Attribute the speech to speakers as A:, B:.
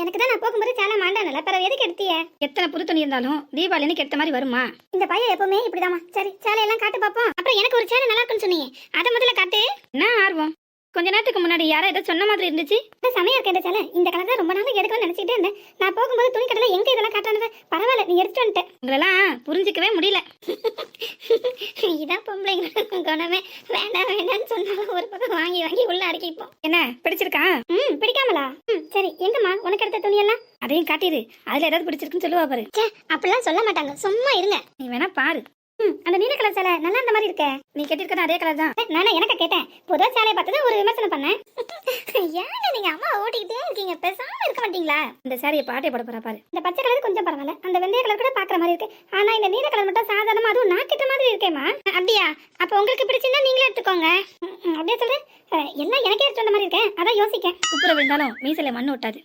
A: எனக்கு தான் நான் போகும்போது சேலை மாண்டானல, பிறகு எதுக்கு எடுத்தியே?
B: எத்தனை புது துணி இருந்தாலும் தீபாவளின்னு கெட்ட மாதிரி வருமா?
A: இந்த பையன் எப்பவுமே இப்படிதாம்மா. சரி சேலையெல்லாம் காட்டு பாப்போம். அப்புறம் எனக்கு ஒரு சேலை நல்லா இருக்குன்னு சொன்னீங்க, அதை முதல்ல காட்டு.
B: என்ன ஆர்வம்? கொஞ்ச நேரத்துக்கு முன்னாடி யாரோ ஏதோ சொன்ன மாதிரி இருந்துச்சு.
A: செமையா இருக்கு இந்த சேலை. இந்த கலர் தான் ரொம்ப நாளைக்கு எடுக்கணும்னு நினைச்சிட்டே இருந்தேன். நான் போகும்போது துணி கடையில எங்க இதெல்லாம் காட்டானது? பரவாயில்ல, நீ எடுத்துட்டு வந்துட்ட.
B: உங்களெல்லாம் புரிஞ்சிக்கவே முடியல.
A: இதான் பொம்பளைங்க குணமே. வேண்டாம் வேண்டாம்னு சொன்னாலும் ஒரு பக்கம் வாங்கி வாங்கி உள்ள அடக்கிப்போம்.
B: என்ன பிடிச்சிருக்கா?
A: பிடிக்காமலா? சரி எங்கம்மா உனக்கு எடுத்த துணியெல்லாம்?
B: அதையும் காட்டிடு. அதுல ஏதாவது பிடிச்சிருக்குன்னு சொல்லுவா பாரு.
A: அப்படிலாம் சொல்ல மாட்டாங்க, சும்மா இருங்க.
B: நீ வேணா பாரு.
A: அந்த நீல கலர் சேலை நல்லா இருந்த மாதிரி இருக்கே.
B: நீ கட்டிருக்கா அதே கலர் தான்.
A: நானே எனக்கு கேட்டேன். புது சேலையை பார்த்தது ஒரு விமர்சனம் பண்ணேன். ஏங்க நீங்க அம்மா ஓட்டிக்கிட்டே இருக்கீங்க, பேசாம இருக்க மாட்டீங்களா?
B: இந்த சாரியை பாட்டே போட போறா பாரு.
A: இந்த பச்சை கலர் கொஞ்சம் பரவாயில்ல, அந்த வெந்தய கலர் கூட பாக்குற மாதிரி இருக்கு. ஆனா இந்த நீல கலர் மட்டும் சாதாரணமா அதுவும் நாக்கிட்ட மாதிரி இருக்கேம்மா. அப்படியா? அப்ப உங்களுக்கு பிடிச்சிருந்தா நீங்களே எடுத்துக்கோங்க. அப்படியே சொல்றேன். எல்லாம் எனக்கே எடுத்து வந்த மாதிரி இருக்கேன், அதான் யோசிக்கேன்.
B: குப்புற விழுந்தாலும் மீசையில மண்ணு ஒட்டாது.